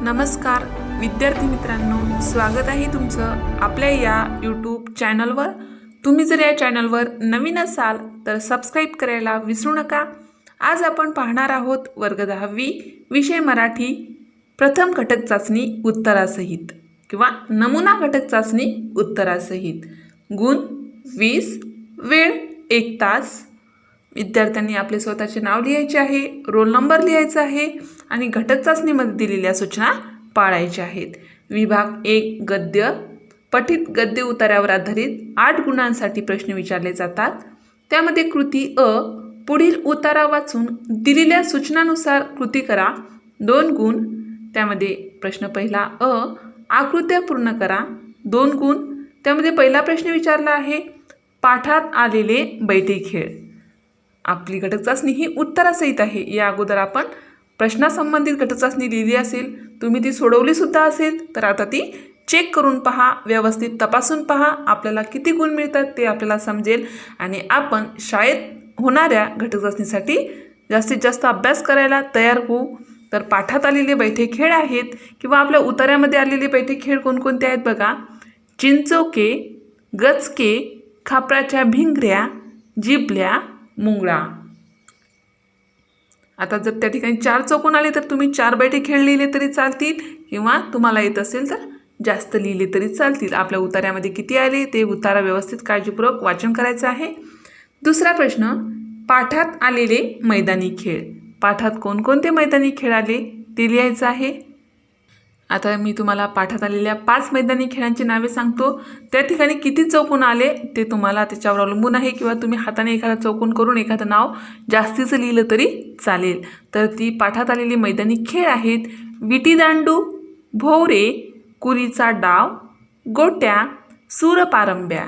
नमस्कार विद्यार्थी मित्रांनो, स्वागत आहे तुमचं आपल्या या यूट्यूब चॅनलवर। तुम्ही जर या चॅनलवर नवीन असाल तर सबस्क्राईब करायला विसरू नका। आज आपण पाहणार आहोत वर्ग 10वी विषय मराठी प्रथम घटक चाचणी उत्तरासहित किंवा नमुना घटक चाचणी उत्तरासहित। गुण 20, वेळ 1 तास। विद्यार्थ्यांनी आपले स्वतःचे नाव लिहायचे आहे, रोल नंबर लिहायचा आहे आणि घटक चाचणीमध्ये दिलेल्या सूचना पाळायच्या आहेत। विभाग 1 गद्य, पठित गद्य उतार्यावर आधारित 8 गुणांसाठी प्रश्न विचारले जातात। त्यामध्ये कृती अ, पुढील उतारा वाचून दिलेल्या सूचनानुसार कृती करा, 2 गुण। त्यामध्ये प्रश्न पहिला अ, आकृत्या पूर्ण करा, 2 गुण। त्यामध्ये पहिला प्रश्न विचारला आहे पाठात आलेले बैठे खेळ। आपली घटक चाचणी ही उत्तरासहित आहे। या अगोदर आपण प्रश्नासंबंधित घटक चाचणी लिहिली असेल, तुम्ही ती सोडवली सुद्धा असेल, तर आता ती चेक करून पहा, व्यवस्थित तपासून पहा, आपल्याला किती गुण मिळतात ते आपल्याला समजेल आणि आपण शाळेत होणाऱ्या घटक चाचणीसाठी जास्तीत जास्त अभ्यास करायला तयार होऊ। तर पाठात आलेले बैठे खेळ आहेत किंवा आपल्या उतार्यामध्ये आलेले बैठे खेळ कोणकोणते आहेत बघा। चिंचोके, गचके, खापराच्या भिंगऱ्या, जिबल्या, मुंगळा। आता जर त्या ठिकाणी 4 चौकोन आले तर तुम्ही 4 बैठे खेळ लिहिले तरी चालतील किंवा तुम्हाला येत असेल तर जास्त लिहिले तरी चालतील। आपल्या उतार्यामध्ये किती आले ते उतारा व्यवस्थित काळजीपूर्वक वाचन करायचं आहे। दुसरा प्रश्न, पाठात आलेले मैदानी खेळ। पाठात कोणकोणते मैदानी खेळ आले ते लिहायचं आहे। आता मी तुम्हाला पाठात आलेल्या 5 मैदानी खेळांची नावे सांगतो, त्या ठिकाणी किती चौकोन आले ते तुम्हाला त्याच्यावर अवलंबून आहे किंवा तुम्ही हाताने एखादा चौकोन करून एखादं नाव जास्तीचं लिहिलं तरी चालेल। तर ती पाठात आलेली मैदानी खेळ आहेत विटीदांडू, भोवरे, कुरीचा डाव, गोट्या, सूरपारंब्या।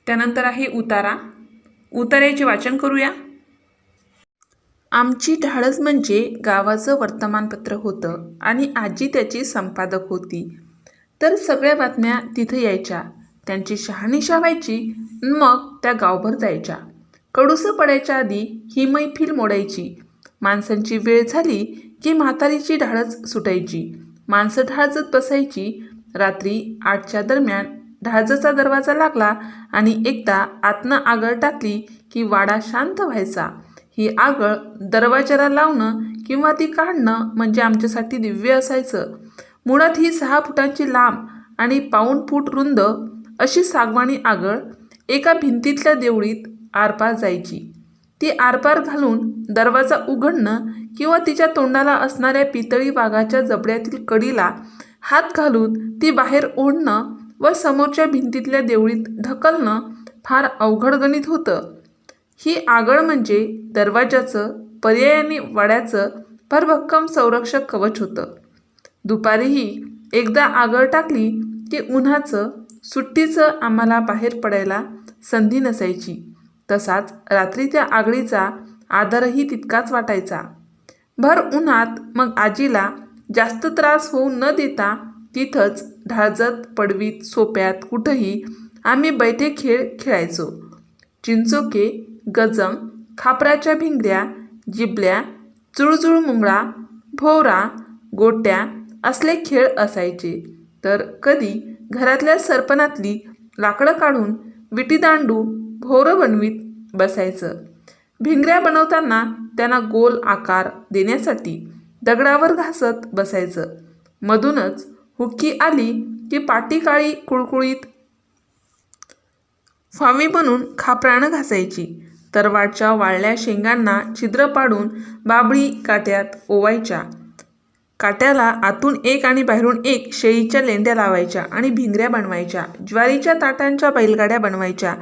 त्यानंतर आहे उतारा। उतार्याचे वाचन करूया। आमची ढाळस म्हणजे गावाचं वर्तमानपत्र होतं आणि आजी त्याची संपादक होती। तर सगळ्या बातम्या तिथे यायच्या, त्यांची शहानिशा व्हायची, मग त्या गावभर जायच्या। कडूसं पडायच्या आधी ही मैफिल मोडायची। माणसांची वेळ झाली की म्हातारीची ढाळच सुटायची। माणसं ढाळजत बसायची। रात्री 8च्या दरम्यान ढाळजचा दरवाजा लागला आणि एकदा आतनं आगळ टाकली की वाडा शांत व्हायचा। ही आगळ दरवाजाला लावणं किंवा ती काढणं म्हणजे आमच्यासाठी दिव्य असायचं। मुळात ही 6 फुटांची लांब आणि पाऊण फूट रुंद अशी सागवानी आगळ एका भिंतीतल्या देवळीत आरपार जायची। ती आरपार घालून दरवाजा उघडणं किंवा तिच्या तोंडाला असणाऱ्या पितळी वाघाच्या जबड्यातील कडीला हात घालून ती बाहेर ओढणं व समोरच्या भिंतीतल्या देवळीत ढकलणं फार अवघड गणित होतं। ही आगळ म्हणजे दरवाजाचं, पर्यायाने वाड्याचं भरभक्कम संरक्षक कवच होतं। दुपारीही एकदा आगळ टाकली की उन्हाचं, सुट्टीचं आम्हाला बाहेर पडायला संधी नसायची। तसाच रात्री त्या आगळीचा आदरही तितकाच वाटायचा। भर उन्हात मग आजीला जास्त त्रास होऊ न देता तिथंच ढाळजत, पडवीत, सोप्यात कुठंही आम्ही बैठे खेळ खेळायचो। चिंचोके, गजम, खापराच्या भिंगऱ्या, जिबल्या, चुळचुळ मुंगळा, भोवरा, गोट्या असले खेळ असायचे। तर कधी घरातल्या सरपणातली लाकडं काढून विटीदांडू, भोवरं बनवीत बसायचं। भिंगऱ्या बनवताना त्यांना गोल आकार देण्यासाठी दगडावर घासत बसायचं। मधूनच हुक्की आली की पाटी काळी कुळकुळीत फावी बनून खापरानं घासायची। तरवाडच्या वाळल्या शेंगांना छिद्र पाडून बाभळी काट्यात ओवायच्या। काट्याला आतून एक आणि बाहेरून एक शेळीच्या लेंड्या लावायच्या आणि भिंगऱ्या बनवायच्या। ज्वारीच्या ताटांच्या बैलगाड्या बनवायच्या।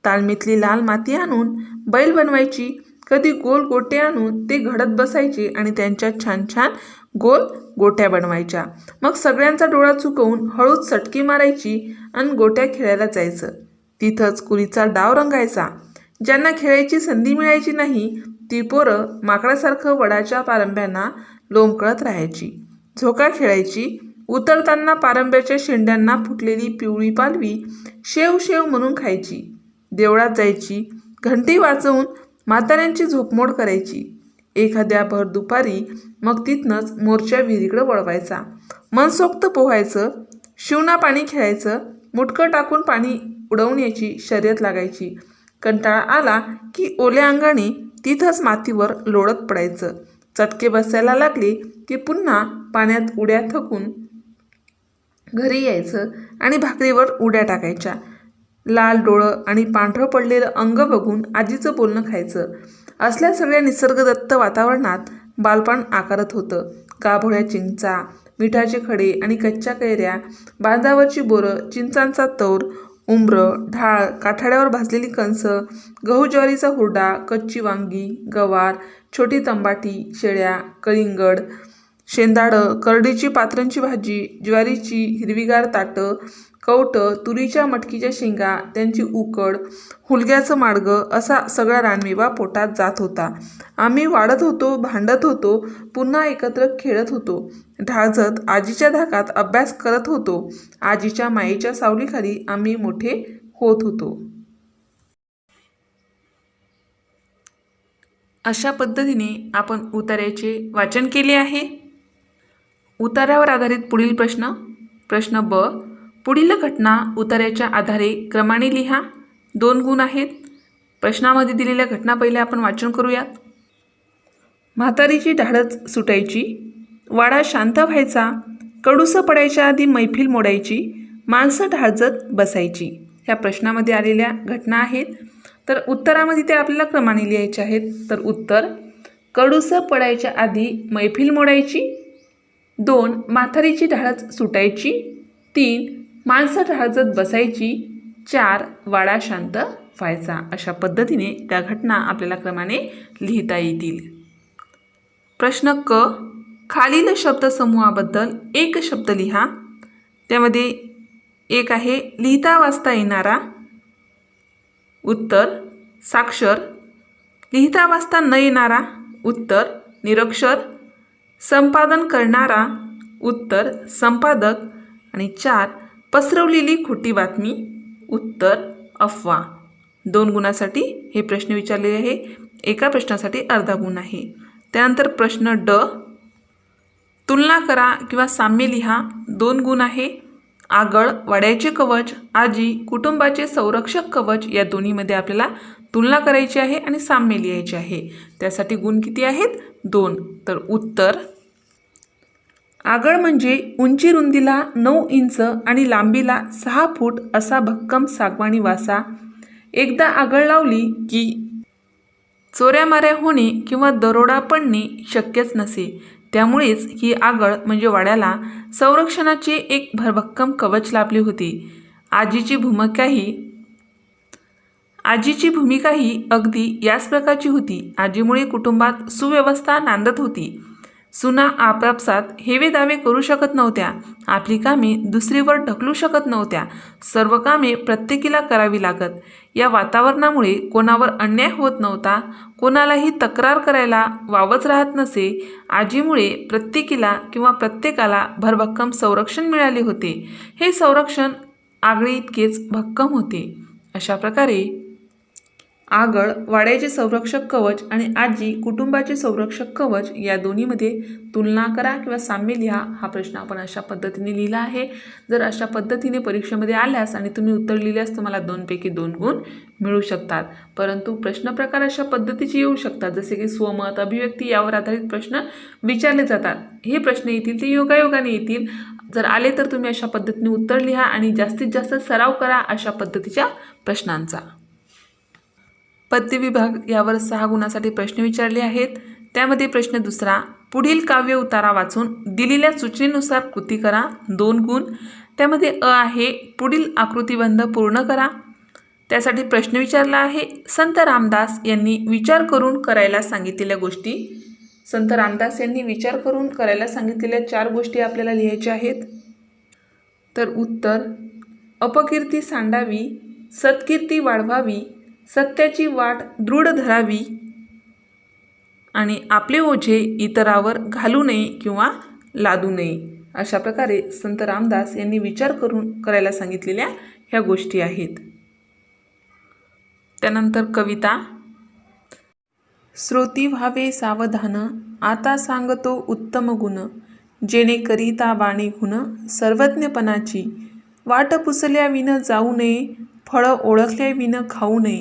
तालमीतली लाल माती आणून बैल बनवायची। कधी गोल गोटे आणून ते घडत बसायचे आणि त्यांच्यात छान छान गोल गोट्या बनवायच्या। मग सगळ्यांचा डोळा चुकवून हळूच चटकी मारायची आणि गोट्या खेळायला जायचं। तिथंच कुरीचा डाव रंगायचा। ज्यांना खेळायची संधी मिळायची नाही ती पोरं माकडासारखं वडाच्या पारंब्यांना लोंबकळत राहायची। झोका खेळायची। उतरताना पारंब्याच्या शेंड्यांना फुटलेली पिवळी पालवी शेव शेव म्हणून खायची। देवळात जायची। घंटी वाजवून म्हाताऱ्यांची झोपमोड करायची। एखाद्या भर दुपारी मग तिथनंच मोरच्या विहिरीकडे वळवायचा. मनसोक्त पोहायचं, शिवना पाणी खेळायचं, मुटकं टाकून पाणी उडवण्याची शर्यत लागायची. कंटाळा आला की ओल्या अंगाने तिथंच मातीवर लोळत पडायचं. चटके बसायला लागले की पुन्हा पाण्यात उड्या थकून घरी यायचं आणि भाकरीवर उड्या टाकायच्या. लाल डोळं आणि पांढरं पडलेलं अंग बघून आजीचं बोलणं खायचं. असल्या सगळ्या निसर्गदत्त वातावरणात बालपण आकारत होतं. गाभोळ्या चिंचा, मिठाचे खडे आणि कच्च्या कैऱ्या, बांधावरची बोरं, चिंचांचा तौर, उंबरं, ढाळ, काठाड्यावर भाजलेली कणसं, गहू ज्वारीचा हुरडा, कच्ची वांगी, गवार, छोटी तंबाटी, शेळ्या, कलिंगड, शेंदाडं, करडीची पात्रांची भाजी, ज्वारीची हिरवीगार ताटं, कवटं, तुरीच्या मटकीच्या शेंगा, त्यांची उकड, हुलग्याचं माडगं असा सगळा रानमेवा पोटात जात होता. आम्ही वाढत होतो, भांडत होतो, पुन्हा एकत्र खेळत होतो. ढाळजत आजीच्या धाकात अभ्यास करत होतो. आजीच्या मायेच्या सावलीखाली आम्ही मोठे होत होतो. अशा पद्धतीने आपण उतार्याचे वाचन केले आहे. उतार्यावर आधारित पुढील प्रश्न. प्रश्न ब. पुढील घटना उतार्याच्या आधारे क्रमाने लिहा. 2 गुण आहेत. प्रश्नामध्ये दिलेल्या घटना पहिल्या आपण वाचन करूयात. म्हातारीची ढाळच सुटायची, वाडा शांत व्हायचा, कडूसं पडायच्या आधी मैफिल मोडायची, माणसं ढाळजत बसायची. ह्या प्रश्नामध्ये आलेल्या घटना आहेत. तर उत्तरामध्ये ते आपल्याला क्रमाने लिहायचे आहेत. तर उत्तर: कडूसं पडायच्या आधी मैफिल मोडायची, 2 म्हातारीची ढाळच सुटायची, 3 माणसं ढाळजत बसायची, 4 वाडा शांत व्हायचा. अशा पद्धतीने त्या घटना आपल्याला क्रमाने लिहिता येतील. प्रश्न क. खालील शब्दसमूहाबद्दल एक शब्द लिहा. त्यामध्ये एक आहे लिहिता वाचता येणारा. उत्तर: साक्षर. लिहिता वाचता न येणारा. उत्तर: निरक्षर. संपादन करणारा. उत्तर: संपादक. आणि 4 पसरवलेली खोटी बातमी. उत्तर: अफवा. 2 गुणासाठी हे प्रश्न विचारले आहे. एका प्रश्नासाठी अर्धा गुण आहे. त्यानंतर प्रश्न ड. तुलना करा किंवा साम्य लिहा. 2 गुण आहे. आगळ, वाड्याचे कवच, आजी, कुटुंबाचे संरक्षक कवच या दोन्हीमध्ये आपल्याला तुलना करायची आहे आणि साम्य लिहायचे आहे. त्यासाठी गुण किती आहेत? 2. तर उत्तर: आगळ म्हणजे उंची रुंदीला 9 इंच आणि लांबीला 6 फूट असा भक्कम सागवानी वासा. एकदा आगळ लावली की चोऱ्यामाऱ्या होणे किंवा दरोडा पडणे शक्यच नसे. त्यामुळेच ही आगळ म्हणजे वाड्याला संरक्षणाचे एक भरभक्कम कवच लाभले होते. आजीची भूमिकाही अगदी याच प्रकारची होती. आजीमुळे कुटुंबात सुव्यवस्था नांदत होती. सुना आपापसात हेवे दावे करू शकत नव्हत्या. आपली कामे दुसरीवर ढकलू शकत नव्हत्या. सर्व कामे प्रत्येकीला करावी लागत. या वातावरणामुळे कोणावर अन्याय होत नव्हता. कोणालाही तक्रार करायला वावच राहत नसे. आजीमुळे प्रत्येकीला किंवा प्रत्येकाला भरभक्कम संरक्षण मिळाले होते. हे संरक्षण आगळीइतकेच भक्कम होते. अशा प्रकारे आगळ वाड्याचे संरक्षक कवच आणि आजी कुटुंबाचे संरक्षक कवच या दोन्हीमध्ये तुलना करा किंवा साम्य लिहा हा प्रश्न आपण अशा पद्धतीने लिहिला आहे. जर अशा पद्धतीने परीक्षेमध्ये आल्यास आणि तुम्ही उत्तर लिहिल्यास तुम्हाला 2 पैकी 2 गुण मिळू शकतात. परंतु प्रश्न प्रकार अशा पद्धतीचे येऊ शकतात जसे की स्वमत, अभिव्यक्ती यावर आधारित प्रश्न विचारले जातात. हे प्रश्न येतील ते योगायोगाने येतील. जर आले तर तुम्ही अशा पद्धतीने उत्तर लिहा आणि जास्तीत जास्त सराव करा अशा पद्धतीच्या प्रश्नांचा. पद्य विभाग यावर 6 गुणासाठी प्रश्न विचारले आहेत. त्यामध्ये प्रश्न दुसरा. पुढील काव्य उतारा वाचून दिलेल्या सूचनेनुसार कृती करा. 2 गुण. त्यामध्ये अ आहे पुढील आकृतिबंध पूर्ण करा. त्यासाठी प्रश्न विचारला आहे संत रामदास यांनी विचार करून करायला सांगितलेल्या गोष्टी. संत रामदास यांनी विचार करून करायला सांगितलेल्या 4 गोष्टी आपल्याला लिहायच्या आहेत. तर उत्तर: अपकीर्ती सांडावी, सत्कीर्ती वाढवावी, सत्याची वाट दृढ धरावी आणि आपले ओझे इतरावर घालू नये किंवा लादू नये. अशा प्रकारे संत रामदास यांनी विचार करून करायला सांगितलेल्या ह्या गोष्टी आहेत. त्यानंतर कविता. श्रोती व्हावे सावधान, आता सांगतो उत्तम गुण. जेणे करिता बाणी गुण, सर्वज्ञपणाची. वाट पुसल्या विन जाऊ नये, फळ ओळखल्या विन खाऊ नये.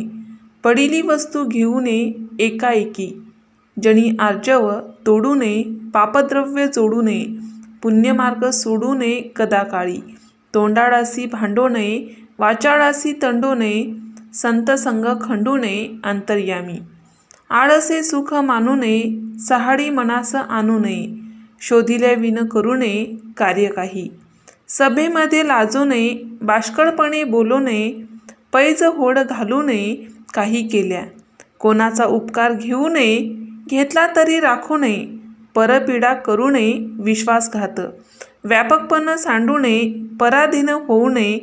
पडिली वस्तू घेऊ नये एकाएकी. जणी आर्जव तोडू नये, पापद्रव्य जोडू नये. पुण्यमार्ग सोडू नये कदाकाळी. तोंडाळासी भांडू नये, वाचाळासी तंडू नये. संत संग खंडू नये अंतर्यामी. आळसे सुख मानू नये, चहाडी मनास आणू नये. शोधिल्या विन करू नये कार्य काही. सभेमध्ये लाजू नये, बाष्कळपणे बोलू नये. पैज होड घालू नये काही केल्या. कोणाचा उपकार घेऊ नये, घेतला तरी राखू नये. परपीडा करू नये विश्वासघात. व्यापकपण सांडू नये, पराधीन होऊ नये.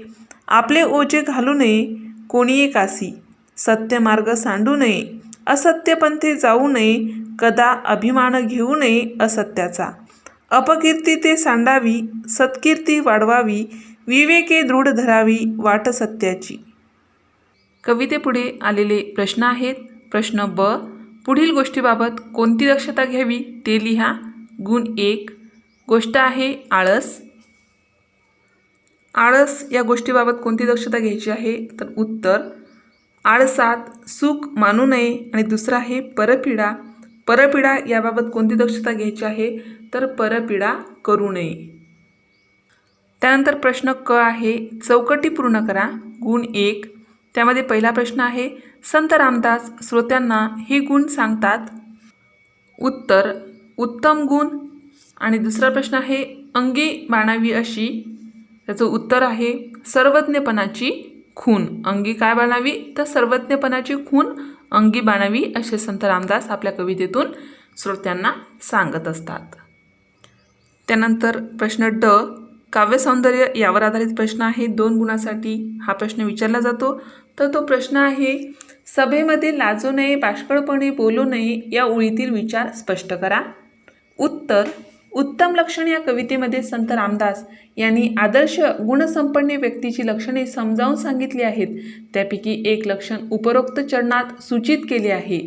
आपले ओझे घालू नये कोणीये कासी. सत्यमार्ग सांडू नये, असत्यपंथे जाऊ नये. कदा अभिमान घेऊ नये असत्याचा. अपकीर्ती ते सांडावी, सत्कीर्ती वाढवावी. विवेके दृढ धरावी वाट सत्याची. कवितेपुढे आलेले प्रश्न आहेत. प्रश्न ब, पुढील गोष्टीबाबत कोणती दक्षता घ्यावी ते लिहा. गुण 1, गोष्ट आहे आळस. आळस या गोष्टीबाबत कोणती दक्षता घ्यायची आहे, तर उत्तर आळसात सुख मानू नये. आणि दुसरा आहे परपीडा. परपीडा याबाबत कोणती दक्षता घ्यायची आहे, तर परपीडा करू नये. त्यानंतर प्रश्न क आहे, चौकटी पूर्ण करा. गुण 1, त्यामध्ये पहिला प्रश्न आहे, संत रामदास श्रोत्यांना हे गुण सांगतात. उत्तर उत्तम गुण. आणि दुसरा प्रश्न आहे, अंगी बाणावी अशी. त्याचं उत्तर आहे सर्वज्ञपणाची खून. अंगी काय बाणावी, तर सर्वज्ञपणाची खून अंगी बाणावी असे संत रामदास आपल्या कवितेतून श्रोत्यांना सांगत असतात. त्यानंतर प्रश्न ड, काव्यसौंदर्य यावर आधारित प्रश्न आहे. 2 गुणासाठी हा प्रश्न विचारला जातो. तर तो प्रश्न आहे, सभेमध्ये लाजू नये, बाष्कळपणे बोलू नये या ओळीतील विचार स्पष्ट करा. उत्तर उत्तम लक्षण या कवितेमध्ये संत रामदास यांनी आदर्श गुणसंपन्न व्यक्तीची लक्षणे समजावून सांगितली आहेत. त्यापैकी एक लक्षण उपरोक्त चरणात सूचित केले आहे.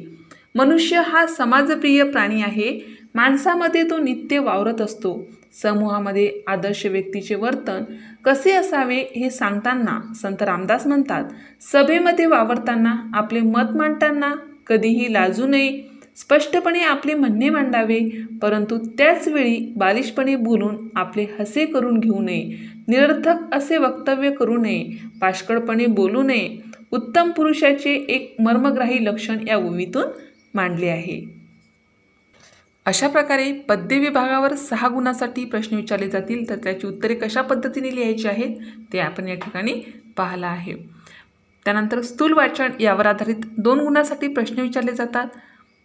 मनुष्य हा समाजप्रिय प्राणी आहे. माणसामध्ये तो नित्य वावरत असतो. समूहामध्ये आदर्श व्यक्तीचे वर्तन कसे असावे हे सांगताना संत रामदास म्हणतात, सभेमध्ये वावरताना, आपले मत मांडताना कधीही लाजू नये. स्पष्टपणे आपले म्हणणे मांडावे, परंतु त्याचवेळी बालिशपणे बोलून आपले हसे करून घेऊ नये. निरर्थक असे वक्तव्य करू नये. बाष्कळपणे बोलू नये. उत्तम पुरुषाचे एक मर्मग्राही लक्षण या ओवीतून मांडले आहे. अशा प्रकारे पद्य विभागावर 6 गुणासाठी प्रश्न विचारले जातील. तर त्याची उत्तरे कशा पद्धतीने लिहायची आहेत ते आपण या ठिकाणी पाहिलं आहे. त्यानंतर स्थूल वाचन यावर आधारित 2 गुणासाठी प्रश्न विचारले जातात.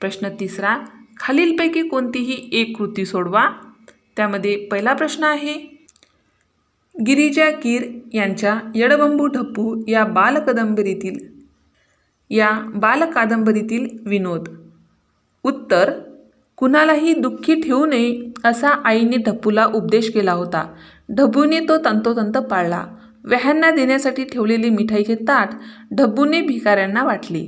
प्रश्न 3, खालीलपैकी कोणतीही एक कृती सोडवा. त्यामध्ये पहिला प्रश्न आहे, गिरिजा कीर यांच्या यडबंबू ढप्पू या बालकादंबरीतील विनोद. उत्तर कुणालाही दुःखी ठेवू नये असा आईने ढप्पूला उपदेश केला होता. ढब्बूने तो तंतोतंत पाळला. व्याह्यांना देण्यासाठी ठेवलेले मिठाईचे ताट ढब्बूने भिकाऱ्यांना वाटले.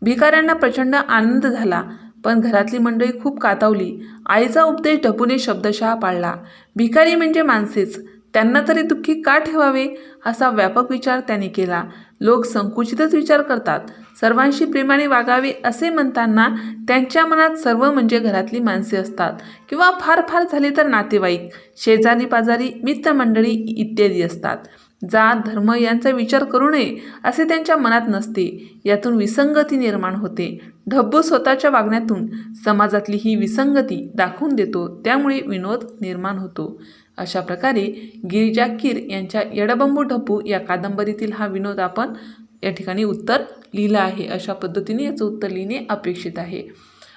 भिकाऱ्यांना प्रचंड आनंद झाला, पण घरातली मंडळी खूप कातावली. आईचा उपदेश ढब्बूने शब्दशः पाळला. भिकारी म्हणजे माणसेच, त्यांना तरी दुःखी का ठेवावे असा व्यापक विचार त्याने केला. लोक संकुचितच विचार करतात. सर्वांशी प्रेमाने वागावे असे म्हणताना त्यांच्या मनात सर्व म्हणजे घरातली माणसे असतात, किंवा फार फार झाले तर नातेवाईक, शेजारी पाजारी, मित्रमंडळी इत्यादी असतात. जात धर्म यांचा विचार करू नये असे त्यांच्या मनात नसते. यातून विसंगती निर्माण होते. ढब्बू स्वतःच्या वागण्यातून समाजातली ही विसंगती दाखवून देतो, त्यामुळे विनोद निर्माण होतो. अशा प्रकारे गिरिजा कीर यांच्या यडबंबू ढप्पू या कादंबरीतील हा विनोद आपण या ठिकाणी उत्तर लिहिलं आहे. अशा पद्धतीने याचं उत्तर लिहिणे अपेक्षित आहे.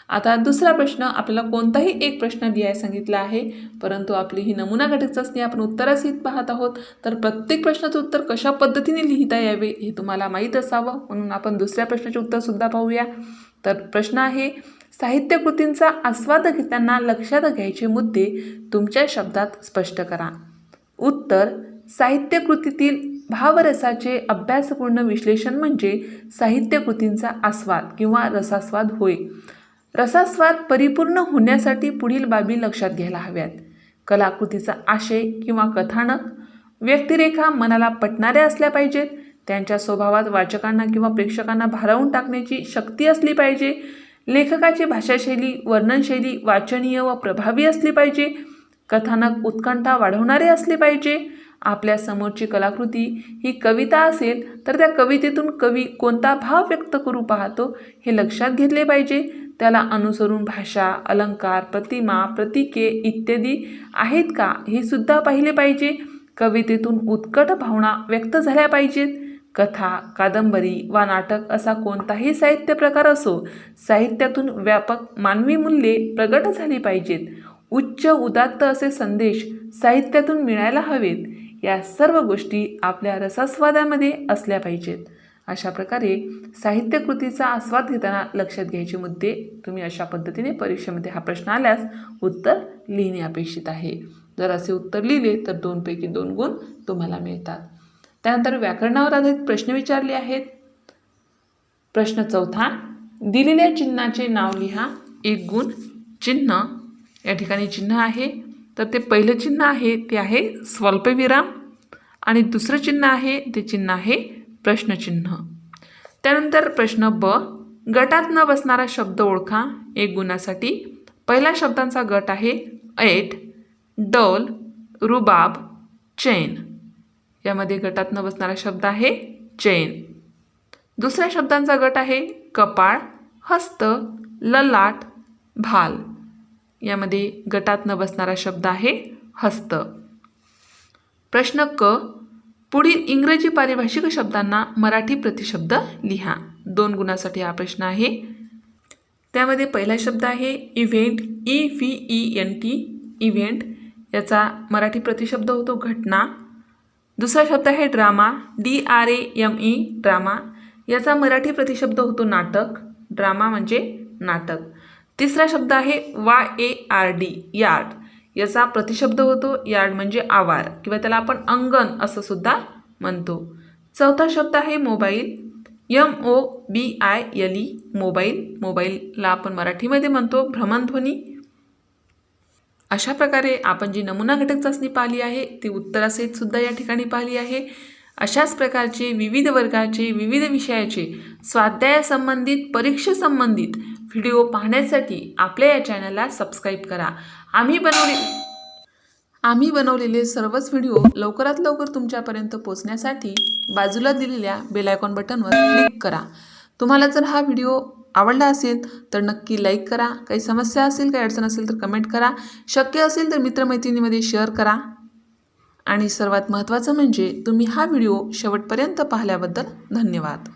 आता दुसरा प्रश्न, आपल्याला कोणताही एक प्रश्न लिहायला सांगितला आहे, परंतु आपली ही नमुना गठीत चाचणी आपण उत्तरासहित पाहत आहोत. तर प्रत्येक प्रश्नाचं उत्तर कशा पद्धतीने लिहिता यावे हे तुम्हाला माहीत असावं, म्हणून आपण दुसऱ्या प्रश्नाचे उत्तरसुद्धा पाहूया. तर प्रश्न आहे, साहित्यकृतींचा आस्वाद घेताना लक्षात घ्यायचे मुद्दे तुमच्या शब्दात स्पष्ट करा. उत्तर साहित्यकृतीतील भावरसाचे अभ्यासपूर्ण विश्लेषण म्हणजे साहित्यकृतींचा आस्वाद किंवा रसास्वाद होय. रसास्वाद परिपूर्ण होण्यासाठी पुढील बाबी लक्षात घ्यायला हव्यात. कलाकृतीचा आशय किंवा कथानक, व्यक्तिरेखा मनाला पटणाऱ्या असल्या पाहिजेत. त्यांच्या स्वभावात वाचकांना किंवा प्रेक्षकांना भारावून टाकण्याची शक्ती असली पाहिजे. लेखकाची भाषाशैली, वर्णनशैली वाचनीय व प्रभावी असली पाहिजे. कथानक उत्कंठा वाढवणारे असले पाहिजे. आपल्या समोरची कलाकृती ही कविता असेल तर त्या कवितेतून कवी कोणता भाव व्यक्त करू पाहतो हे लक्षात घेतले पाहिजे. त्याला अनुसरून भाषा, अलंकार, प्रतिमा, प्रतीके इत्यादी आहेत का हे सुद्धा पाहिले पाहिजे. कवितेतून उत्कट भावना व्यक्त झाल्या पाहिजेत. कथा, कादंबरी वा नाटक असा कोणताही साहित्य प्रकार असो, साहित्यातून व्यापक मानवी मूल्ये प्रगट झाली पाहिजेत. उच्च उदात्त असे संदेश साहित्यातून मिळायला हवेत. या सर्व गोष्टी आपल्या रसास्वादामध्ये असल्या पाहिजेत. अशा प्रकारे साहित्यकृतीचा आस्वाद घेताना लक्षात घ्यायचे मुद्दे तुम्ही अशा पद्धतीने परीक्षेमध्ये हा प्रश्न आल्यास उत्तर लिहिणे अपेक्षित आहे. जर असे उत्तर लिहिले तर 2 पैकी 2 गुण तुम्हाला मिळतात. त्यानंतर व्याकरणावर आधारित प्रश्न विचारले आहेत. प्रश्न 4, दिलेल्या चिन्हाचे नाव लिहा. 1 गुण. चिन्ह, या ठिकाणी चिन्ह आहे तर ते पहिलं चिन्ह आहे ते आहे स्वल्पविराम आणि दुसरं चिन्ह आहे ते चिन्ह आहे प्रश्नचिन्ह. त्यानंतर प्रश्न ब, गटात न बसणारा शब्द ओळखा. 1 गुणासाठी पहिल्या शब्दांचा गट आहे ऐट, डौल, रुबाब, चैन. यामध्ये गटात न बसणारा शब्द आहे चैन. दुसऱ्या शब्दांचा गट आहे कपाळ, हस्त, ललाट, भाल. यामध्ये गटात न बसणारा शब्द आहे हस्त. प्रश्न क, पुढील इंग्रजी पारिभाषिक शब्दांना मराठी प्रतिशब्द लिहा. 2 गुणासाठी हा प्रश्न आहे. त्यामध्ये पहिला शब्द आहे इव्हेंट, EVENT, इव्हेंट. याचा मराठी प्रतिशब्द होतो घटना. दुसरा शब्द आहे ड्रामा, DRAME, ड्रामा. याचा मराठी प्रतिशब्द होतो नाटक. ड्रामा म्हणजे नाटक. तिसरा शब्द आहे YARD, यार्ड. याचा प्रतिशब्द होतो यार्ड म्हणजे आवार किंवा त्याला आपण अंगण असं सुद्धा म्हणतो. चौथा शब्द आहे मोबाईल, MOBILE, मोबाईल. मोबाईलला आपण मराठीमध्ये म्हणतो भ्रमणध्वनी. अशा प्रकारे आपण जी नमुना घटक चाचणी पाहिली आहे ती उत्तरासहित सुद्धा या ठिकाणी पाहिली आहे. अशाच प्रकारचे विविध वर्गाचे विविध विषयाचे स्वाध्यायासंबंधित, परीक्षेसंबंधित व्हिडिओ पाहण्यासाठी आपल्या या चॅनलला सबस्क्राईब करा. आम्ही बनवलेले सर्वच व्हिडिओ लवकरात लवकर तुमच्यापर्यंत पोहोचण्यासाठी बाजूला दिलेल्या बेल आयकॉन बटनवर क्लिक करा. तुम्हाला जर हा व्हिडिओ आवडला असेल तर नक्की लाईक करा. काही समस्या असेल, काही अडचण असेल तर कमेंट करा. शक्य असेल तर मित्रमैत्रिणीमध्ये शेअर करा. आणि सर्वात महत्त्वाचं म्हणजे तुम्ही हा व्हिडिओ शेवटपर्यंत पाहिल्याबद्दल धन्यवाद.